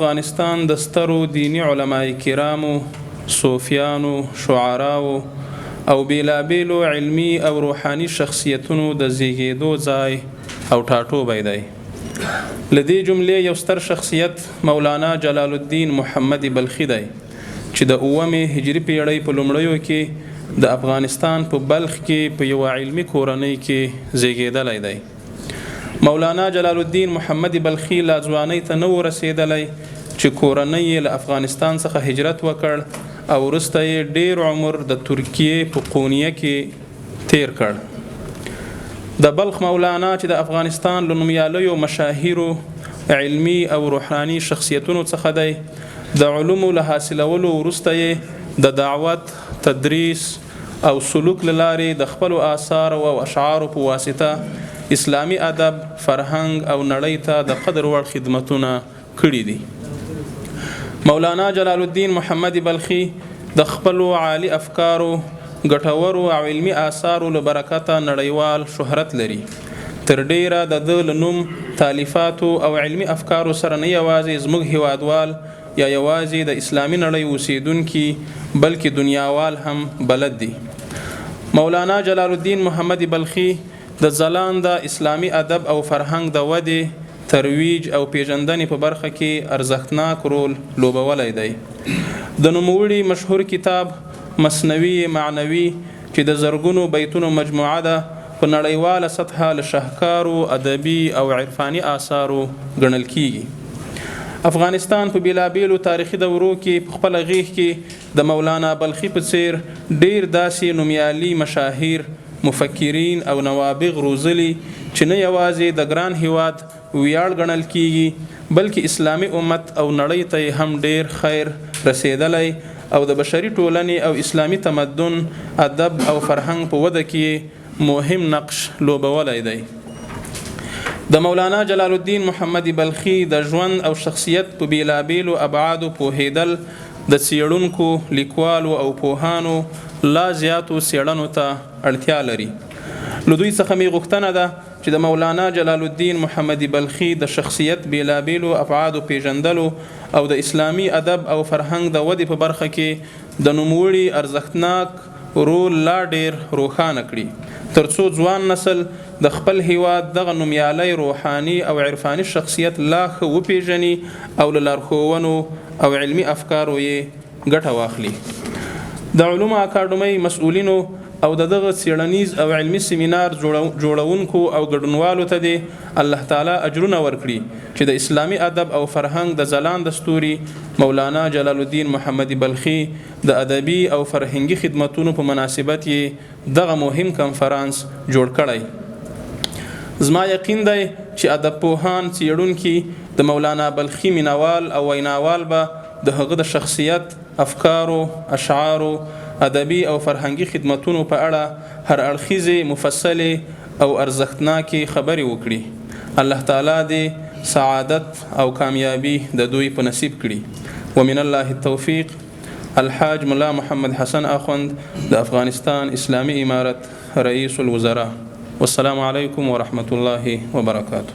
افغانستان د سترو دینی علماء کرامو، صوفیانو، شعراو او بیلابیلو علمی او روحانی شخصیتونو د زیږیدو ځای او ټاټوبی دی. لدې جملې یو ستر شخصیت مولانا جلال الدین محمد بلخي دی چې د 9 هجری پیړۍ په لومړیو کې د افغانستان په بلخ کې په یو علمی کورنۍ کې زیږیدلی دی. مولانا جلال الدین محمد بلخي لا ځوانۍ ته نه و رسېدلی چې کورنۍ یې له افغانستان څخه هجرت وکړ او وروسته یې ډیر عمر د ترکیې په قونیه کې تیر کړ. د بلخ مولانا چې د افغانستان له نومیالیو مشاهیرو علمی او روحاني شخصیتونو څخه دی، د علومو له حاصلولو وروسته یې د دعوت، تدریس او سلوک له لارې د خپلو آثارو او اشعارو په واسطه اسلامی ادب، فرهنګ او نړۍ ته د قدر وړ خدمتونه کړي دي. مولانا جلال الدین محمد بلخي د خپلو عالی افکارو، ګټورو او علمی آثارو له برکته نړیوال شهرت لري. تر ډیره د ده له نوم، تالیفاتو او علمی افکارو سره نه یوازې زموږ هیوادوال یا یوازې د اسلامي نړۍ اوسیدونکي بلکې دنیاوال هم بلد دي. مولانا جلال الدین محمد بلخي د ځلانده اسلامی ادب او فرهنګ د ودې، ترویج او پیژندنې په برخه کې ارزښتناک رول لوبولی دی. د نوموړي مشهور کتاب مثنوي معنوي چې د زرګونو بیتونو مجموعه ده، په نړیواله سطحه له شاهکارو ادبي او عرفاني آثارو ګڼل کیږي. افغانستان په بیلابیلو تاریخي دورو کې په خپله غیږ کې د مولانا بلخي په څیر ډیر داسې نومیالي مشاهیر، مفکرین او نوابغ روزلی چې نه یوازې د ګران هیواد ویاړ ګڼل کیږي بلکې اسلامي امت او نړۍ ته هم ډیر خیر رسیدلی او د بشري ټولنې او اسلامي تمدن، ادب او فرهنګ په وده کې مهم نقش لوبولی دی. د مولانا جلال الدین محمد بلخي د ژوند او شخصیت په بیلابیلو ابعادو پوهیدل د څیړونکو، لیکوالو او پوهانو لا زیاتو څیړنو ته اړتیا لري. له دوی څخه مې غوښتنه ده چې د مولانا جلال الدین محمد بلخي د شخصیت بیلابیلو ابعادو پیژندلو او د اسلامي ادب او فرهنګ د ودې په برخه کې د نوموړي ارزښتناک رول لا ډیر روښانه کړي، ترڅو ځوان نسل د خپل هیواد دغه نومیالی روحاني او عرفاني شخصیت لا ښه وپیژني او له لارښوونو او علمی افکارو یې ګټه واخلي. د علومو اکاډمۍ مسؤلینو او دغه څیړنیز او علمی سیمینار جوړونکو او ګډونوالو ته دی الله تعالی اجرونه ورکړي چې د اسلامی ادب او فرهنګ د ځلانده ستوري مولانا جلال الدین محمد بلخي د ادبي او فرهنګي خدمتونو په مناسبت یې دغه مهم کنفرانس جوړ کړی. زما یقین دی چې ادب پوهان، څیړونکي د مولانا بلخي مینوال او ویناوال به د هغه د شخصیت، افکارو، اشعارو، ادبي او فرهنګي خدمتونو په اړه هر اړخیزې، مفصلې او ارزښتناکې خبرې وکړي. الله تعالی دې سعادت او کامیابی د دوی په نصیب کړي. ومن الله التوفیق. الحاج ملا محمد حسن اخوند د افغانستان اسلامی امارت رئیس الوزراء. والسلام علیکم ورحمة الله وبرکاته.